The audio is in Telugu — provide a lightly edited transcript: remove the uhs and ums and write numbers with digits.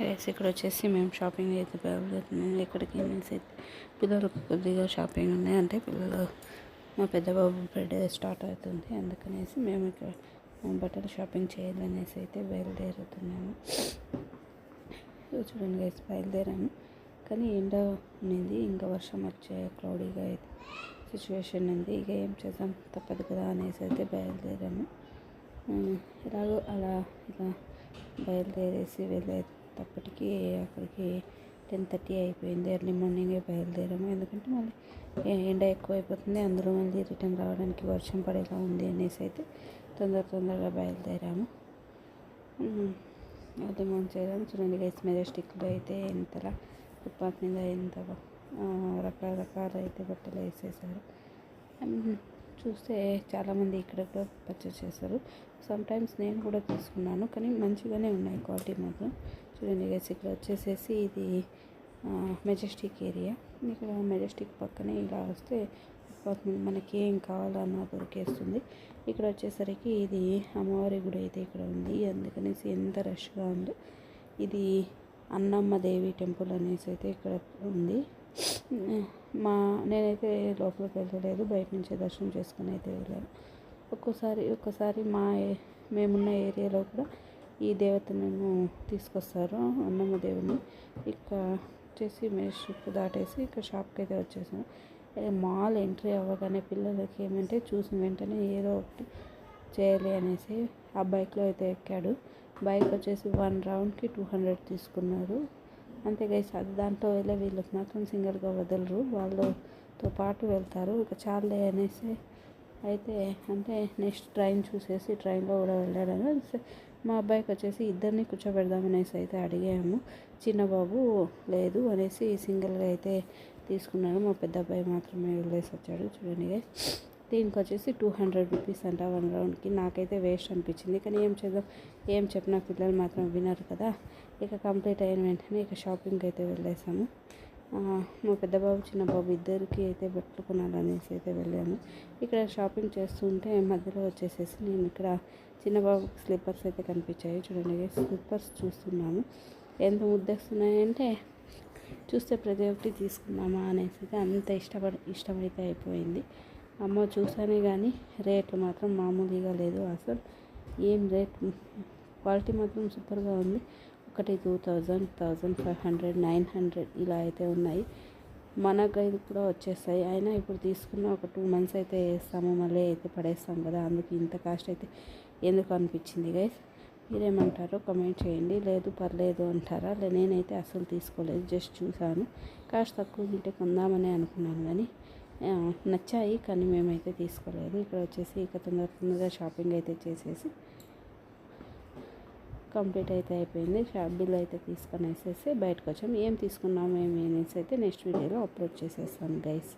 గైస్ ఇక్కడ వచ్చేసి మేము షాపింగ్ అయితే బయలుదేరుతున్నాం. ఎక్కడికి అనేసి పిల్లలకు కొద్దిగా షాపింగ్ ఉన్నాయి. అంటే పిల్లలు మా పెద్ద బాబు బర్త్డే స్టార్ట్ అవుతుంది, అందుకనేసి మేము ఇక్కడ బట్టలు షాపింగ్ చేయాలనేసి అయితే బయలుదేరుతున్నాము. చూడండి గైస్, బయలుదేరాము కానీ ఎండ ఉన్నింది, ఇంకా వర్షం వచ్చే క్లౌడీగా అయితే సిచ్యువేషన్ ఉంది. ఇక ఏం చేద్దాం, తప్పదు కదా అనేసి అయితే బయలుదేరాము. ఎలాగో అలా ఇలా బయలుదేరేసి వెళ్ళేటప్పటికి అక్కడికి 10:30 అయిపోయింది. ఎర్లీ మార్నింగే బయలుదేరాము, ఎందుకంటే మళ్ళీ ఎండ ఎక్కువ అయిపోతుంది, అందులో మళ్ళీ రిటర్న్ రావడానికి వర్షం పడేలా ఉంది అనేసి అయితే తొందరగా బయలుదేరాము. అది మంచిగా చూడండి గైస్, మెజెస్టిక్లో అయితే ఎంతలా ఫుట్పాత్ మీద ఎంత రకరకాల అయితే బట్టలు వేసేసారు. చూస్తే చాలామంది ఇక్కడ కూడా పర్చేస్ చేస్తారు. సమ్టైమ్స్ నేను కూడా తీసుకున్నాను, కానీ మంచిగానే ఉన్నాయి క్వాలిటీ మాత్రం. చూడండి గైస్, ఇక్కడ వచ్చేసేసి ఇది మెజెస్టిక్ ఏరియా. ఇక్కడ మెజెస్టిక్ పక్కనే ఇలా వస్తే ఫుట్పాత్ మీద మనకి ఏం కావాలన్నా దొరికేస్తుంది. ఇక్కడ వచ్చేసరికి ఇది అమ్మవారి గుడి అయితే ఇక్కడ ఉంది, అందుకనేసి ఎంత రష్గా ఉందో. ఇది అన్నమ్మ దేవి టెంపుల్ అనేసి అయితే ఇక్కడ ఉంది. నేనైతే లోపలికి వెళ్ళలేదు, బయట నుంచే దర్శనం చేసుకుని అయితే వెళ్ళాను. ఒక్కోసారి మేమున్న ఏరియాలో కూడా ఈ దేవతను తీసుకొస్తారు, అన్నమ్మ దేవుని. ఇక్కడ వచ్చేసి మెజెస్టిక్ దాటేసి ఇక్కడ షాప్కి అయితే వచ్చేసాను. మాల్ ఎంట్రీ అవ్వగానే పిల్లలకి ఏమంటే చూసిన వెంటనే ఏదో ఒకటి చేయాలి అనేసి ఆ బైక్లో అయితే ఎక్కాడు. బైక్ వచ్చేసి 1 రౌండ్కి 200 తీసుకున్నారు. అంతే గైస్, అది దాంట్లో వెళ్ళే వీళ్ళకి మాత్రం సింగిల్గా వదలరు, వాళ్ళతో పాటు వెళ్తారు. ఇక చాలే అనేసి అయితే అంటే నెక్స్ట్ ట్రైన్ చూసేసి ట్రైన్లో కూడా వెళ్ళాడని మా అబ్బాయికి వచ్చేసి ఇద్దరిని కూర్చోబెడదామనేసి అయితే అడిగాము. చిన్నబాబు లేదు అనేసి సింగిల్గా అయితే తీసుకున్నాడు. మా పెద్ద అబ్బాయి మాత్రమే వెళ్ళేసి వచ్చాడు. చూడండి, దీనికి వచ్చేసి 200 రూపీస్ అంట 1 రౌండ్కి. నాకైతే వేస్ట్ అనిపించింది, కానీ ఏం చేద్దాం, ఏం చెప్పినా పిల్లలు మాత్రం వినరు కదా. ఇక కంప్లీట్ అయిన వెంటనే ఇక షాపింగ్కి అయితే వెళ్ళేసాము. మా పెద్ద బాబు చిన్న బాబు ఇద్దరికి అయితే బట్టలు కొనాలనేసి అయితే వెళ్ళాము. ఇక్కడ షాపింగ్ చేస్తుంటే మధ్యలో వచ్చేసేసి నేను ఇక్కడ చిన్న బాబుకి స్లిప్పర్స్ అయితే కనిపించాయి. చూడండి, స్లిప్పర్స్ చూస్తున్నాము, ఎంత ముద్దస్తున్నాయంటే చూస్తే ప్రతి ఒక్కటి తీసుకున్నామా అనేసి అయితే అంత ఇష్టమైతే అయిపోయింది. అమ్మ చూసానే కానీ రేట్లు మాత్రం మామూలుగా లేదు అసలు. ఏం రేట్, క్వాలిటీ మాత్రం సూపర్గా ఉంది. ఒకటి 2000, 1500, 900 ఇలా అయితే ఉన్నాయి. మనకు ఇది కూడా వచ్చేస్తాయి. అయినా ఇప్పుడు తీసుకున్న ఒక 2 months అయితే వేస్తాము, మళ్ళీ అయితే పడేస్తాం కదా, అందుకు ఇంత కాస్ట్ అయితే ఎందుకు అనిపించింది గైస్. మీరేమంటారో కమెంట్ చేయండి. లేదు పర్లేదు అంటారా? నేనైతే అసలు తీసుకోలేదు, జస్ట్ చూసాను. కాస్ట్ తక్కువ ఉంటే కొందామని అనుకున్నాను, కానీ నచ్చాయి, కానీ మేమైతే తీసుకోలేదు. ఇక్కడ వచ్చేసి ఇక తొందరగా షాపింగ్ అయితే చేసేసి కంప్లీట్ అయితే అయిపోయింది. బిల్ అయితే తీసుకొని వేసేసి బయటకు వచ్చాము. ఏం తీసుకున్నాము ఏమి అనేసి అయితే నెక్స్ట్ వీడియోలో అప్లోడ్ చేసేస్తాను గైస్.